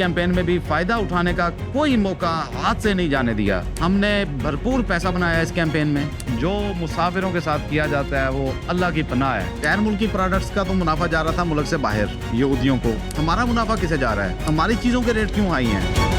Campaign में भी फायदा उठाने का कोई मौका हाथ से नहीं जाने दिया। हमने भरपूर पैसा बनाया इस कैंपेन में। जो मुसाफिरों के साथ किया जाता है वो अल्लाह की पनाह है। गैर मुल्की प्रोडक्ट्स का तो मुनाफा जा रहा था मुल्क से बाहर यहूदियों को, हमारा मुनाफा किसे जा रहा है? हमारी चीजों के रेट क्यों हाई हैं?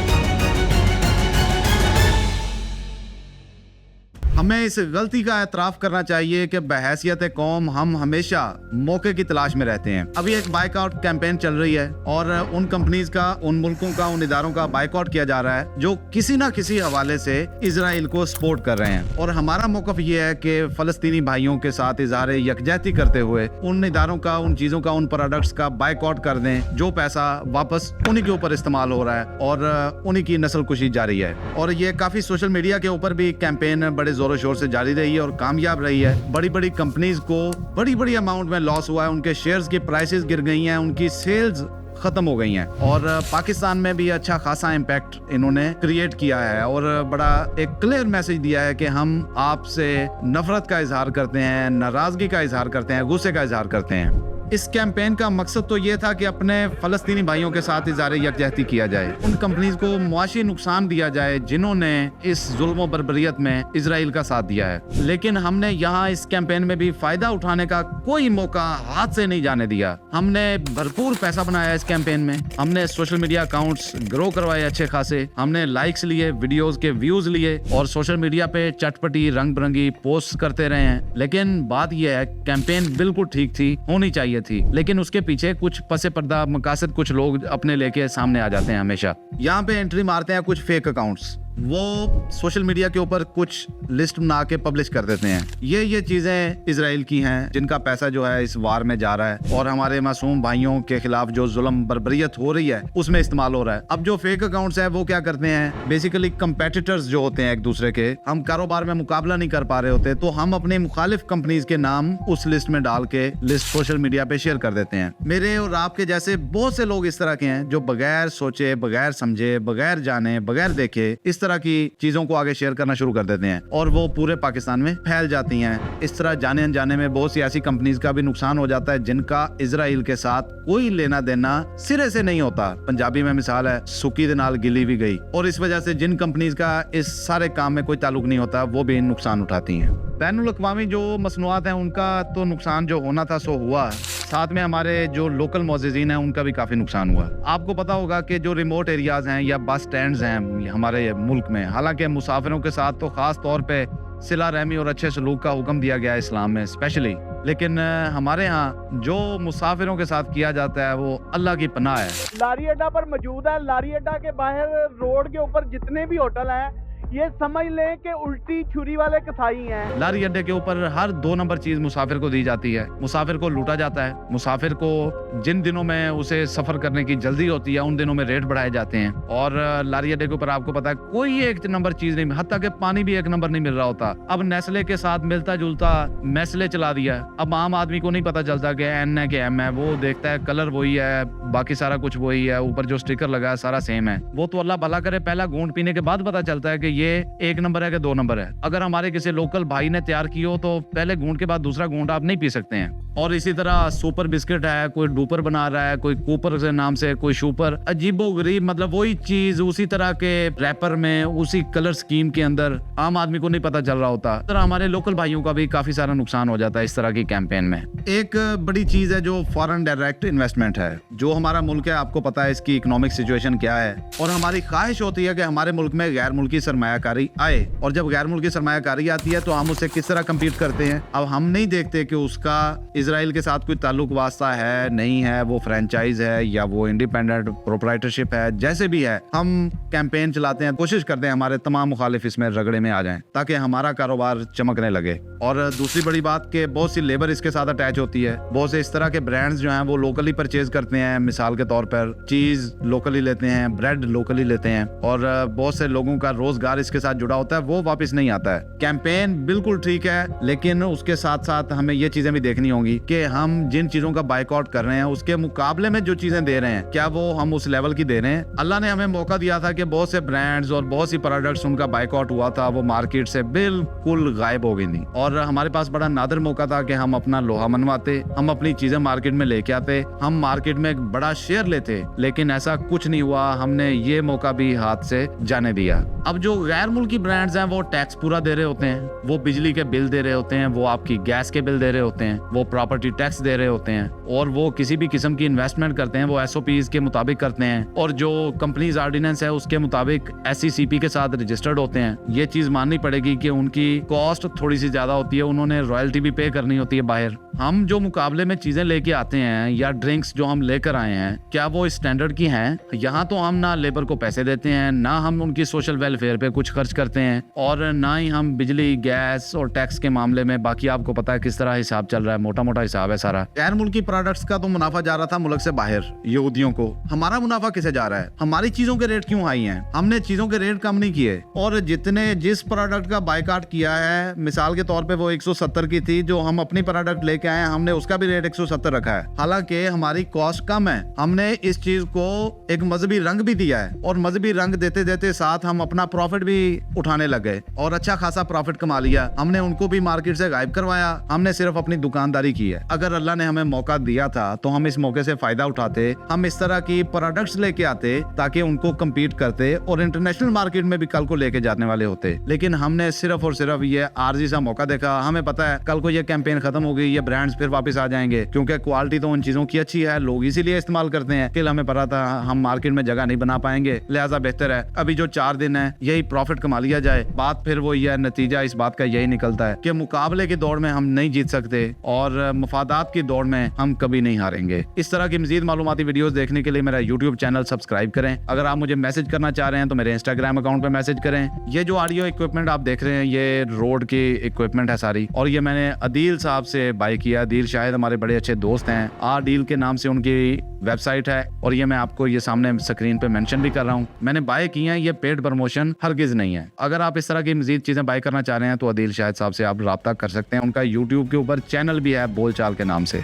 हमें इस गलती का एतराफ़ करना चाहिए कि बहैसियत कौम हम हमेशा मौके की तलाश में रहते हैं। अभी एक बाइकआउट कैंपेन चल रही है और उन कंपनीज का, उन मुल्कों का, उन इदारों का बाइकआउट किया जा रहा है जो किसी ना किसी हवाले से इजराइल को सपोर्ट कर रहे हैं। और हमारा मौक़िफ़ ये है कि फ़लस्तीनी भाइयों के साथ इज़हार यकजहती करते हुए उन इदारों का, उन चीज़ों का, उन प्रोडक्ट्स का बाइकआउट कर दें जो पैसा वापस उन्हीं के ऊपर इस्तेमाल हो रहा है और उन्हीं की नस्ल कुशी जारी है। और ये काफ़ी सोशल मीडिया के ऊपर भी कैंपेन बड़े जोरों शोर से जारी रही है और कामयाब रही है। बड़ी बड़ी कंपनीज को बड़ी अमाउंट में लॉस हुआ है, उनके शेयर्स की प्राइसेस गिर गई हैं, उनकी सेल्स खत्म हो गई हैं। और पाकिस्तान में भी अच्छा खासा इम्पैक्ट इन्होंने क्रिएट किया है और बड़ा एक क्लियर मैसेज दिया है कि हम आपसे नफरत का इजहार करते हैं, नाराजगी का इजहार करते हैं, गुस्से का इजहार करते हैं। इस कैंपेन का मकसद तो ये था कि अपने फ़लस्तीनी भाइयों के साथ इज़हार यकजहती किया जाए, उन कंपनीज को मुआशी नुकसान दिया जाए जिन्होंने इस जुल्म बर्बरियत में इजराइल का साथ दिया है। लेकिन हमने यहाँ इस कैंपेन में भी फायदा उठाने का कोई मौका हाथ से नहीं जाने दिया। हमने भरपूर पैसा बनाया इस कैंपेन में। हमने सोशल मीडिया अकाउंट्स ग्रो करवाए अच्छे खासे, हमने लाइक्स लिए, वीडियोज के व्यूज लिए और सोशल मीडिया पे चटपटी रंग बिरंगी पोस्ट करते रहे हैं। लेकिन बात यह है, कैंपेन बिल्कुल ठीक थी, होनी चाहिए थी, लेकिन उसके पीछे कुछ पसे पर्दा मकासद कुछ लोग अपने लेके सामने आ जाते हैं। हमेशा यहाँ पे एंट्री मारते हैं कुछ फेक अकाउंट्स, वो सोशल मीडिया के ऊपर कुछ लिस्ट बना के पब्लिश कर देते हैं। ये चीजें इजराइल की हैं जिनका पैसा जो है इस वार में जा रहा है और हमारे मासूम भाइयों के खिलाफ जो जुल्म बर्बरियत हो रही है उसमें इस्तेमाल हो रहा है। अब जो फेक अकाउंट्स है वो क्या करते हैं, बेसिकली कंपेटिटर्स जो होते हैं एक दूसरे के, हम कारोबार में मुकाबला नहीं कर पा रहे होते तो हम अपने मुखालिफ कंपनीज के नाम उस लिस्ट में डाल के लिस्ट सोशल मीडिया पे शेयर कर देते हैं। मेरे और आपके जैसे बहुत से लोग इस तरह के हैं जो बगैर सोचे, बगैर समझे, बगैर जाने, बगैर देखे इस तरह की चीजों को आगे शेयर करना शुरू कर देते हैं और वो पूरे पाकिस्तान में फैल जाती हैं। इस तरह जाने अनजाने में बहुत सी ऐसी कंपनीज का भी नुकसान हो जाता है जिनका इजराइल के साथ कोई लेना देना सिरे से नहीं होता। पंजाबी में मिसाल है, सुकी दे नाल गिली भी गई। और इस वजह से जिन कंपनीज का इस सारे काम में कोई ताल्लुक नहीं होता वो भी नुकसान उठाती हैं। बैनुल अक़वामी जो मसनूआत हैं उनका तो नुकसान जो होना था सो हुआ, साथ में हमारे जो लोकल मौज़िज़ीन हैं उनका भी काफी नुकसान हुआ। आपको पता होगा कि जो रिमोट एरियाज हैं या बस स्टैंड्स हैं हमारे मुल्क में, हालांकि मुसाफिरों के साथ तो खास तौर पे सिला रहमी और अच्छे सलूक का हुक्म दिया गया है इस्लाम में स्पेशली, लेकिन हमारे यहाँ जो मुसाफिरों के साथ किया जाता है वो अल्लाह की पनाह है। लारी अड्डा पर मौजूद है। लारी अड्डा के बाहर रोड के ऊपर जितने भी होटल हैं ये समझ लें कि उल्टी छुरी वाले कसाई हैं। लारी अड्डे के ऊपर हर 2 नंबर चीज मुसाफिर को दी जाती है। मुसाफिर को लूटा जाता है। मुसाफिर को जिन दिनों में उसे सफर करने की जल्दी होती है उन दिनों में रेट बढ़ाए जाते हैं। और लारी अड्डे के ऊपर आपको पता है कोई एक नंबर चीज नहीं, हत्ता के पानी भी 1 नंबर नहीं मिल रहा होता। अब नेस्ले के साथ मिलता जुलता मैसले चला दिया। अब आम आदमी को नहीं पता चलता कि एन है कि एम है, वो देखता है कलर वही है, बाकी सारा कुछ वही है, ऊपर जो स्टिकर लगा है सारा सेम है। वो तो अल्लाह भला करे पहला घूंट पीने के बाद पता चलता है कि ये 1 नंबर है कि 2 नंबर है। अगर हमारे किसी लोकल भाई ने तैयार की हो तो पहले घूंट के बाद दूसरा घूंट आप नहीं पी सकते हैं। और इसी तरह सुपर बिस्किट है, कोई डूपर बना रहा है, कोई कूपर के नाम से, कोई शुपर, अजीबो गरीब, मतलब वही चीज उसी तरह के रैपर में, उसी कलर स्कीम के अंदर आम आदमी को नहीं पता चल रहा होता। तरह हमारे लोकल भाइयों का भी काफी सारा नुकसान हो जाता है इस तरह की कैंपेन में। एक बड़ी चीज है जो फॉरेन डायरेक्ट इन्वेस्टमेंट है। जो हमारा मुल्क है आपको पता है इसकी इकोनॉमिक सिचुएशन क्या है और हमारी ख्वाहिश होती है कि हमारे मुल्क में गैर मुल्की सरमायाकारी आए। और जब गैर मुल्की सरमायाकारी आती है तो हम उससे किस तरह कम्पीट करते हैं। अब हम नहीं देखते कि उसका इजराइल के साथ कोई ताल्लुक वास्ता है नहीं है, वो फ्रेंचाइज है या वो इंडिपेंडेंट प्रोप्राइटरशिप है, जैसे भी है हम कैंपेन चलाते हैं, कोशिश करते हैं हमारे तमाम मुखालिफ इसमें रगड़े में आ जाएं ताकि हमारा कारोबार चमकने लगे। और दूसरी बड़ी बात कि बहुत सी लेबर इसके साथ अटैच होती है। बहुत से इस तरह के ब्रांड्स जो हैं वो लोकली परचेज करते हैं। मिसाल के तौर पर चीज लोकली लेते हैं, ब्रेड लोकली लेते हैं और बहुत से लोगों का रोजगार बाजार इसके साथ जुड़ा होता है वो वापस नहीं आता है। कैंपेन बिल्कुल ठीक है, लेकिन उसके साथ साथ हमें ये चीजें भी देखनी होंगी कि हम जिन चीजों का बाइकआउट कर रहे हैं उसके मुकाबले में जो चीजें दे रहे हैं क्या वो हम उस लेवल की दे रहे हैं। अल्लाह ने हमें मौका दिया था कि बहुत से ब्रांड्स और बहुत सी प्रोडक्ट्स उनका बाइकआउट हुआ था, वो मार्केट से बिल्कुल गायब हो गई थी और हमारे पास बड़ा नादिर मौका था कि हम अपना लोहा मनवाते, हम अपनी चीजें मार्केट में लेके आते, हम मार्केट में एक बड़ा शेयर लेते, लेकिन ऐसा कुछ नहीं हुआ। हमने ये मौका भी हाथ से जाने दिया। अब जो गैर मुल्की ब्रांड्स हैं वो टैक्स पूरा दे रहे होते हैं, वो बिजली के बिल दे रहे होते हैं, वो आपकी गैस के बिल दे रहे होते हैं, वो प्रॉपर्टी टैक्स दे रहे होते हैं और वो किसी भी किस्म की इन्वेस्टमेंट करते हैं वो SOPs के मुताबिक करते हैं और जो कंपनीज ऑर्डिनेंस है उसके मुताबिक SECP के साथ रजिस्टर्ड होते हैं। ये चीज माननी पड़ेगी कि उनकी कॉस्ट थोड़ी सी ज्यादा होती है, उन्होंने रॉयल्टी भी पे करनी होती है बाहर। हम जो मुकाबले में चीजें लेके आते हैं या ड्रिंक्स जो हम लेकर आए हैं क्या वो स्टैंडर्ड की हैं? यहाँ तो हम ना लेबर को पैसे देते हैं, ना हम उनकी सोशल वेलफेयर पे कुछ खर्च करते हैं और ना ही हम बिजली गैस और टैक्स के मामले में, बाकी आपको पता है किस तरह हिसाब चल रहा है, मोटा मोटा हिसाब है सारा। गैर मुल्की प्रोडक्ट्स का तो मुनाफा जा रहा था मुल्क से बाहर यहूदियों को, हमारा मुनाफा किसे जा रहा है? हमारी चीजों के रेट क्यों हाई हैं? हमने चीजों के रेट कम नहीं किए और जिस प्रोडक्ट का बाइकआउट किया है, मिसाल के तौर पे वो 170 की थी, जो हम अपनी प्रोडक्ट लेके आए हमने उसका भी रेट 170 रखा है, हालांकि हमारी कॉस्ट कम है। हमने इस चीज को एक मजहबी रंग भी दिया है और मजहबी रंग देते देते साथ हम अपना प्रॉफिट भी उठाने लग गए और अच्छा खासा प्रॉफिट कमा लिया। हमने उनको भी मार्केट से गायब करवाया, हमने सिर्फ अपनी दुकानदारी की है। अगर अल्लाह ने हमें मौका दिया था तो हम इस मौके से फायदा उठाते, हम इस तरह की प्रोडक्ट्स लेके आते ताकि उनको कम्पीट करते और इंटरनेशनल मार्केट में भी कल को लेके जाने वाले होते। लेकिन हमने सिर्फ और सिर्फ ये आरजी सा मौका देखा। हमें पता है कल को ये कैंपेन खत्म हो गई, ये ब्रांड्स फिर वापस आ जाएंगे क्योंकि क्वालिटी तो उन चीजों की अच्छी है, लोग इसीलिए इस्तेमाल करते हैं। कल हमें पता था हम मार्केट में जगह नहीं बना पाएंगे, लिहाजा बेहतर है अभी जो 4 दिन है यही प्रॉफिट कमा लिया जाए। बात फिर वो ये नतीजा इस बात का यही निकलता है कि मुकाबले की दौड़ में हम नहीं जीत सकते और मफादात की दौड़ में हम कभी नहीं हारेंगे। इस तरह की मजीद मालूमाती वीडियोस देखने के लिए मेरा YouTube चैनल सब्सक्राइब करें। अगर आप मुझे मैसेज करना चाह रहे हैं तो मेरे Instagram अकाउंट पे मैसेज करें। ये जो ऑडियो इक्विपमेंट आप देख रहे हैं ये रोड की इक्विपमेंट है सारी और ये मैंने अदील साहब से बाय किया। अदील शायद हमारे बड़े अच्छे दोस्त हैं, आडील के नाम से उनकी वेबसाइट है और ये मैं आपको ये सामने स्क्रीन पे मेंशन भी कर रहा हूँ। मैंने बाय की है, ये पेड प्रमोशन हरगिज नहीं है। अगर आप इस तरह की मजीद चीजें बाय करना चाह रहे हैं तो अदील शाहिद साहब से आप राब्ता कर सकते हैं। उनका YouTube के ऊपर चैनल भी है बोलचाल के नाम से।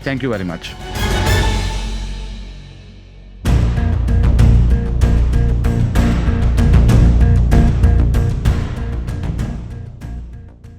Thank you very much.